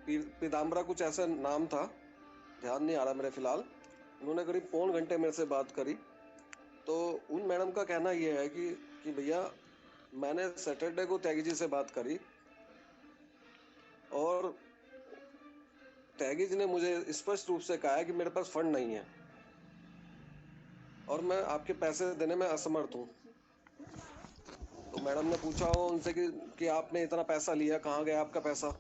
पीताम्बरा कुछ ऐसा नाम था, ध्यान नहीं आ रहा मेरे फिलहाल। उन्होंने करीब पौन घंटे मेरे से बात करी। तो उन मैडम का कहना ये है कि भैया मैंने सैटरडे को त्यागी जी से बात करी और त्यागी जी ने मुझे स्पष्ट रूप से कहा है कि मेरे पास फंड नहीं है और मैं आपके पैसे देने में असमर्थ हूँ। तो मैडम ने पूछा हो उनसे कि आपने इतना पैसा लिया, कहाँ गया आपका पैसा?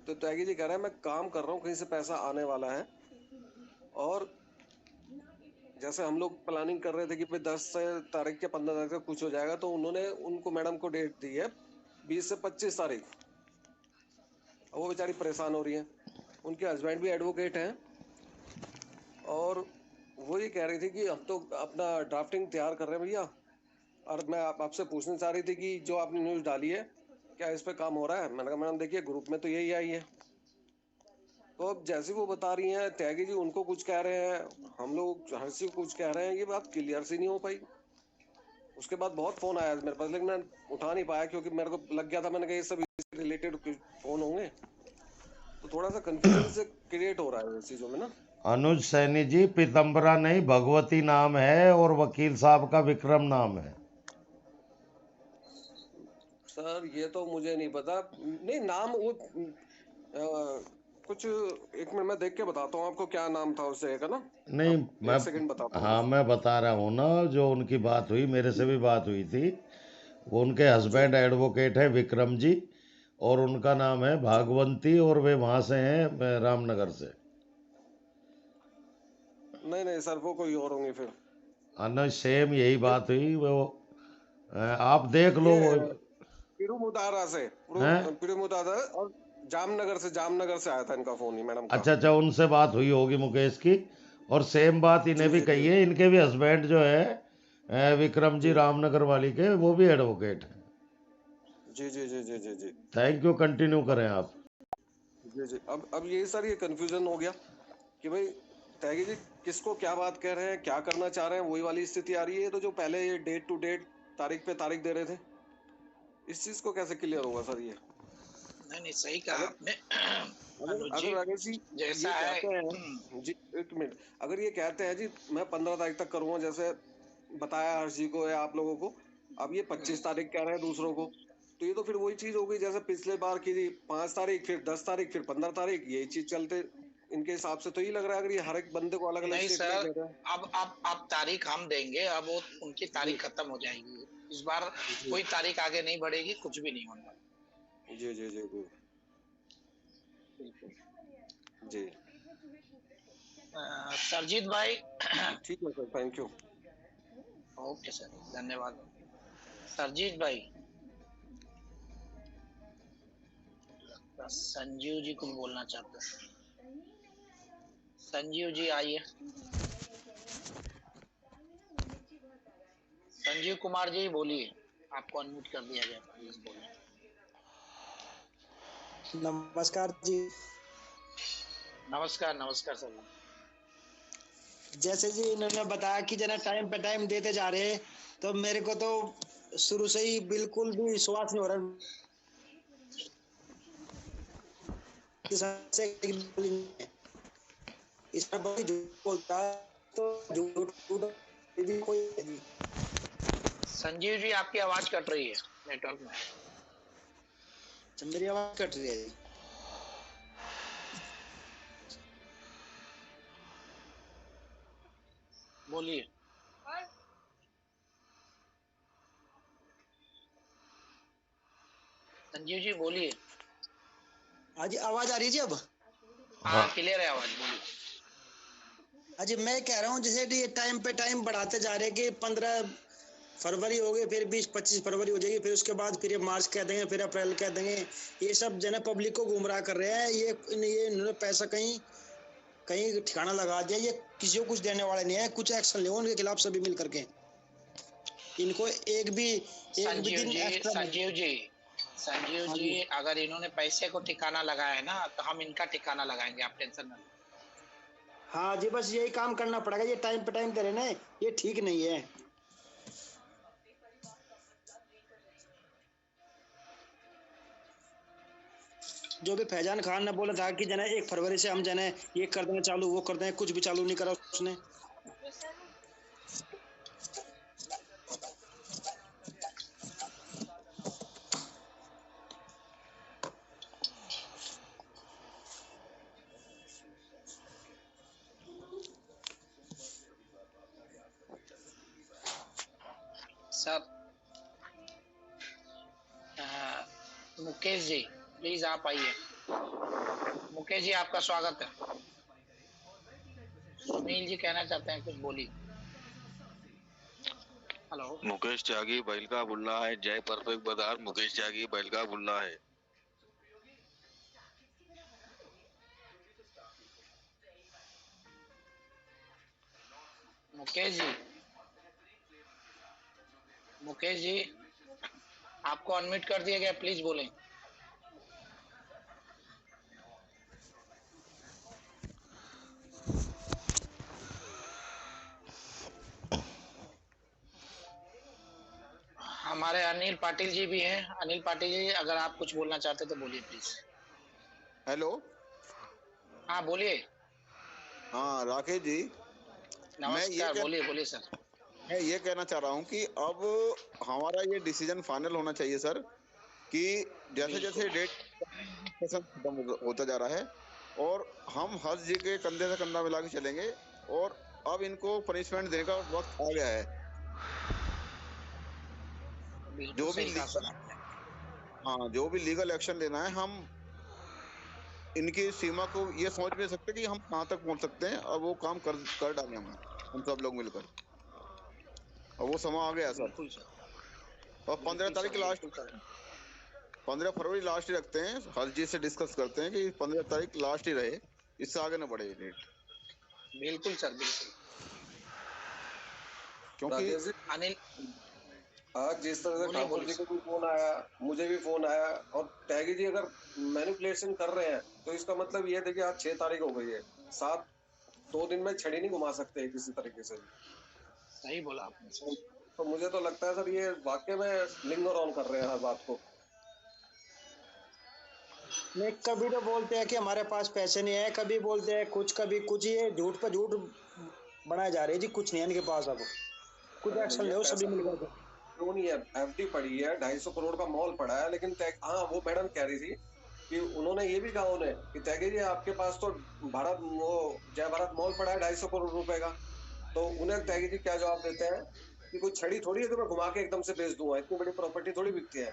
तो त्यागी जी कह रहे हैं मैं काम कर रहा हूँ, कहीं से पैसा आने वाला है। और जैसे हम लोग प्लानिंग कर रहे थे कि भाई 10 तारीख या 15 तारीख तक कुछ हो जाएगा, तो उन्होंने उनको मैडम को डेट दी है 20 से 25 तारीख। अब वो बेचारी परेशान हो रही हैं। उनके हस्बैंड भी एडवोकेट हैं और वो ये कह रही थी कि हम तो अपना ड्राफ्टिंग तैयार कर रहे हैं भैया, और मैं आपसे पूछना चाह रही थी कि जो आपने न्यूज़ डाली है क्या इस पे काम हो रहा है? मैंने कहा मैडम देखिए ग्रुप में तो यही आई है। तो अब जैसे वो बता रही हैं, त्यागी जी उनको कुछ कह रहे हैं, हम लोग हर्षी को कुछ कह रहे हैं, ये बात क्लियर सी नहीं हो पाई। उसके बाद बहुत फोन आया मेरे पास, लेकिन मैं उठा नहीं पाया क्योंकि मेरे को लग गया था, मैंने कहा ये सब इससे रिलेटेड फोन होंगे। तो थोड़ा सा कंफ्यूजन से क्रिएट हो रहा है इस चीजों में ना। अनुज सैनी जी, पीतम्बरा नहीं भगवती नाम है और वकील साहब का विक्रम नाम है। सर ये तो मुझे नहीं पता, नहीं नाम वो कुछ, एक मिनट मैं देख के बताता हूँ आपको क्या नाम था उससे, एक है ना। नहीं, अब मैं, एक सेकंड बताता हूँ। हाँ मैं बता रहा हूँ ना, जो उनकी बात हुई, मेरे से भी बात हुई थी। वो उनके जी हस्बैंड एडवोकेट है विक्रम जी, और उनका नाम है जी। भागवंती, और वे वहाँ से हैं, रामनगर से। नहीं नहीं सर, वो कोई और होंगे फिर। अनुज सेम यही ये बात हुई वो। आप देख लो ये वो। पिरुमुदारा से, हैं? पिरुमुदारा, और जामनगर से आया था इनका फोन ही मैडम का। अच्छा अच्छा, उनसे बात हुई होगी मुकेश की। और सेम बात इन्हें जी भी जी जी कही है, इनके भी हस्बैंड जो है विक्रम जी जी रामनगर वाली के, वो भी एडवोकेट है। जी जी जी जी जी जी थैंक यू, कंटिन्यू अब करें आप। जी जी अब ये सर ये कंफ्यूजन हो गया कि भाई त्यागी जी किसको क्या बात कह रहे हैं, क्या करना चाह रहे हैं, वही वाली स्थिति आ रही है। तो जो पहले ये डेट टू डेट, तारीख पे तारीख दे रहे थे, इस चीज को कैसे क्लियर होगा सर ये? नहीं नहीं, सही कहा अगर आपने। अगर अनुज जी, अगर राकेश जी जैसा ये है। कहते हैं जी, एक मिनट, अगर ये कहते हैं जी मैं 15 तारीख तक करूंगा, जैसे बताया हर्ष जी को या आप लोगों को, अब ये 25 तारीख कह रहे हैं दूसरों को, तो ये तो फिर वही चीज हो गई जैसे पिछले बार की थी, 5 तारीख, फिर 10 तारीख, फिर 15 तारीख, यही चीज चलते इनके हिसाब से तो ही लग रहा है, अगर ये हर एक बंदे को अलग अलग नहीं स्टेट में सर, कह रहे हैं। अब तारीख हम देंगे, अब वो उनकी जी तारीख खत्म हो जाएगी। इस बार जी कोई तारीख आगे नहीं बढ़ेगी, कुछ भी नहीं होने वाला। जी जी जी जी बिल्कुल। जी। सरजीत भाई। ठीक है sir, thank you. Okay sir, धन्यवाद। सरजीत भाई, संजीव जी कुछ बोलना चाहते हैं। संजीव जी आइए। संजीव कुमार जी बोलिए, आपको अनम्यूट कर दिया गया, प्लीज बोलिए। नमस्कार जी। नमस्कार नमस्कार सर। जैसे जी इन्होंने बताया कि जना टाइम पे टाइम देते जा रहे हैं, तो मेरे को तो शुरू से ही बिल्कुल भी विश्वास नहीं हो रहा कि सबसे इस पर कोई झूठ बोलता है तो झूठ भी कोई है जी। संजीव जी, आपकी आवाज कट रही है नेटवर्क में। अच्छा, मेरी आवाज कट रही है जी। बोलिए। संजीव जी बोलिए। हाँ जी, आवाज आ रही है जी अब? हाँ, क्लियर है आवाज, बोलिए। हाँ जी, मैं कह रहा हूँ जैसे ये टाइम पे टाइम बढ़ाते जा रहे हैं कि 15 फरवरी हो गई, फिर 20-25 फरवरी हो जाएगी, फिर उसके बाद फिर ये मार्च कह देंगे, फिर अप्रैल कह देंगे। ये सब जन पब्लिक को गुमराह कर रहे हैं। ये इन्होंने पैसा कहीं कहीं ठिकाना लगा दिया। ये किसी को कुछ देने वाले नहीं है। कुछ एक्शन ले उनके खिलाफ सभी मिल करके। इनको एक भी दिन एक्स्ट्रा नहीं। संजीव हाँ जी, जी। अगर इन्होंने पैसे को ठिकाना लगाया है ना, तो हम इनका ठिकाना लगाएंगे, आप टेंशन न लो। हाँ जी, बस यही काम करना पड़ेगा। ये टाइम पे टाइम दे रहे ना, ये ठीक नहीं है। जो भी फैजान खान ने बोला था कि जना 1 फरवरी से हम जना ये कर देंगे चालू, वो कर देंगे, कुछ भी चालू नहीं करा उसने। सर मुकेश जी प्लीज आप आइए। मुकेश जी आपका स्वागत है। सुनील जी कहना चाहते हैं कुछ, बोलिए। हेलो। मुकेश त्यागी बैल का बुल्ला है। जय परफेक्ट बाजार मुकेश त्यागी बैल का बुल्ला है। मुकेश जी, मुकेश जी आपको अनम्यूट कर दिया गया, प्लीज बोलें। हमारे अनिल पाटिल जी भी हैं। अनिल पाटिल जी अगर आप कुछ बोलना चाहते तो बोलिए प्लीज। हेलो। हाँ बोलिए। हाँ राकेश जी, नमस्कार, बोलिए बोलिए सर। मैं ये कहना चाह रहा हूँ कि अब हमारा ये डिसीजन फाइनल होना चाहिए सर, कि जैसे जैसे डेट खत्म होता जा रहा है और हम हर जी के कंधे से कंधा मिला के चलेंगे, और अब इनको पनिशमेंट देने का वक्त आ गया है। बिल्कुल जो भी सही कहा सर लीगल, आपने। हाँ जो भी लीगल एक्शन लेना है, हम इनकी सीमा को ये सोच भी सकते कि हम कहाँ तक पहुंच सकते हैं। अब वो काम कर डालें हम सब लोग मिलकर। और वो समय आ गया है सर। बिल्कुल सर। और 15 बिल्कुल तारीख सर, लास्ट, बिल्कुल सर। 15 फरवरी लास्ट ही रखते हैं। हर चीज से डिस्कस करते हैं कि 15 तारीख लास्ट ही रहे, इससे आगे ना बढ़े डेट। बिल्कुल सर, बिल्कुल। क्योंकि राकेश जी, अनिल, आज जिस तरह से बोलिए ठाकुर बोलिए जी सर। को भी फोन आया, मुझे भी फोन आया, और त्यागी जी अगर मैनिपुलेशन कर रहे हैं तो इसका मतलब ये है कि आज 6 तारीख हो गई है। 2 दिन में छड़ी नहीं घुमा सकते किसी तरीके से भी। सही बोला आपने तो, सर। तो मुझे तो लगता है सर ये वाकई में लिंगर ऑन कर रहे हैं हर बात को। नहीं, कभी तो बोलते हैं कि हमारे पास पैसे नहीं है, कभी बोलते हैं कुछ, कभी कुछ, ये झूठ पे झूठ बनाए जा रहे हैं जी। कुछ नहीं है इनके पास, अब कुछ अरे एक्शन भैया, ले सभी पैसा मिलकर के। क्यों नहीं है? एफडी पड़ी है, 250 करोड़ का मॉल पड़ा है, लेकिन हाँ, वो मैडम कह रही थी कि उन्होंने ये भी कहा उन्हें कि त्यागी जी आपके पास तो भारत वो जय भारत मॉल पड़ा है 250 करोड़ रुपए का। तो उन्हें त्यागी जी क्या जवाब देते हैं कि कोई छड़ी थोड़ी है कि मैं घुमा के एकदम से बेच दूंगा, इतनी बड़ी प्रॉपर्टी थोड़ी बिकती है।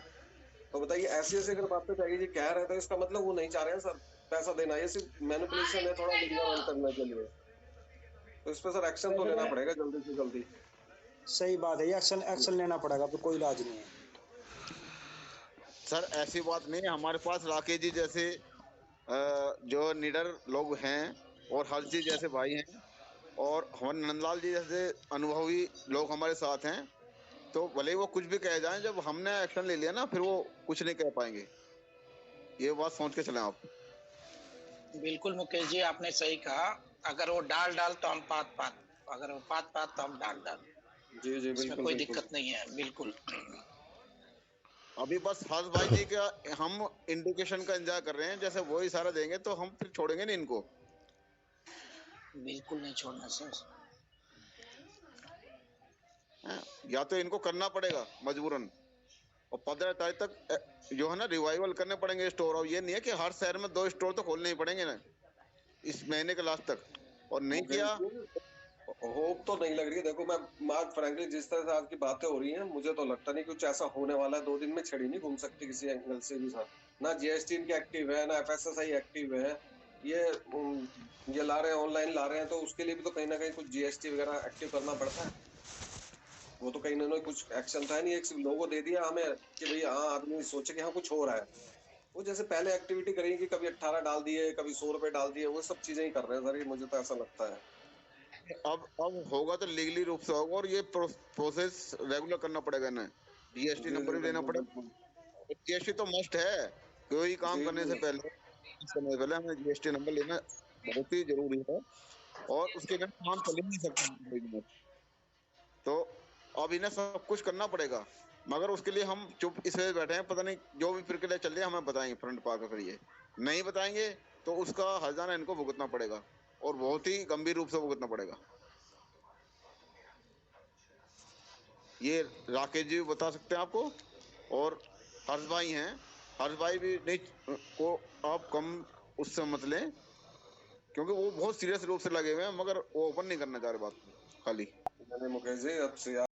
तो बताइए, ऐसी ऐसी अगर बातें त्यागी जी कह रहे हैं तो इसका मतलब वो नहीं चाह रहे हैं सर पैसा देना, ये सिर्फ मैनिपुलेशन है थोड़ा लिंगर ऑन करने के लिए। तो इस पे सर एक्शन तो पैसे लेना देने, पड़ेगा जल्दी से जल्दी। सही बात है, ये एक्शन एक्शन लेना पड़ेगा, तो कोई इलाज नहीं है। सर ऐसी बात नहीं है, हमारे पास राकेश जी जैसे जो निडर लोग हैं, और हर जी जैसे भाई हैं, और हमारे नंदलाल जी जैसे अनुभवी लोग हमारे साथ हैं। तो भले ही वो कुछ भी कह जाएं, जब हमने एक्शन ले लिया ना, फिर वो कुछ नहीं कह पाएंगे। ये बात सोच के चलें आप। बिल्कुल मुकेश जी आपने सही कहा। अगर वो डाल डाल तो हम पात पात, अगर वो पात पात तो हम डाल डाल। जी जी, इसमें बिल्कुल कोई बिल्कुल। दिक्कत नहीं है, बिल्कुल। अभी बस हर्ष भाई जी का हम इंडिकेशन का इंतजार कर रहे हैं, जैसे वो इशारा देंगे तो हम फिर छोड़ेंगे नहीं इनको। बिल्कुल नहीं छोड़ना सर। हैं? या तो इनको करना पड़ेगा मजबूरन, और 15 तारीख तक जो है ना रिवाइवल करने पड़ेंगे स्टोर। और ये नहीं है कि हर शहर में 2 स्टोर तो खोलने ही पड़ेंगे ना इस महीने के लास्ट तक, और नहीं मुकेश किया। जी, होप तो नहीं लग रही है। देखो, मैं आज फ्रैंकली जिस तरह से आज की बातें हो रही हैं, मुझे तो लगता नहीं कुछ ऐसा होने वाला है। 2 दिन में छड़ी नहीं घूम सकती किसी एंगल से भी सर। ना जीएसटी इनके एक्टिव है, ना एफएसएसआई एक्टिव है। ये ये ला रहे हैं, ऑनलाइन ला रहे हैं, तो उसके लिए भी तो कहीं ना कहीं कुछ जीएसटी वगैरह एक्टिव करना पड़ता है। वो तो कहीं ना कहीं कुछ एक्शन था नहीं, एक सिर्फ लोगो दे दिया हमें कि भाई हाँ, आदमी सोचे कि हाँ कुछ हो रहा है। वो जैसे पहले एक्टिविटी करेंगे कि कभी 18 डाल दिए, कभी 100 रुपए डाल दिए, वो सब चीजें ही कर रहे हैं सर। ये मुझे तो ऐसा लगता है। अब होगा तो लीगली रूप से होगा, और ये प्रोसेस रेगुलर करना पड़ेगा ना। जीएसटी जी नंबर जी, भी देना बिल्कुल पड़ेगा। बिल्कुल। जीएसटी तो मस्ट है। कोई काम जी करने से जी। पहले, हमें जीएसटी नंबर लेना बहुत ही जरूरी है। और उसके बिना काम चल ही नहीं सकता। तो अब इन्हें सब कुछ करना पड़ेगा, मगर उसके लिए हम चुप इसलिए बैठे हैं, पता नहीं जो भी प्रक्रिया चल रही है हमें बताएंगे फ्रंट पा कर। ये नहीं बताएंगे तो उसका हर्जाना इनको भुगतना पड़ेगा, और बहुत ही गंभीर रूप से भुगतना पड़ेगा। ये राकेश जी बता सकते हैं आपको, और हर्ष भाई हैं, हर्ष भाई भी नहीं को आप कम उससे मत लें, क्योंकि वो बहुत सीरियस रूप से लगे हुए हैं, मगर वो ओपन नहीं करना चाह रहे बात खाली। मैंने मुकेश जी अब से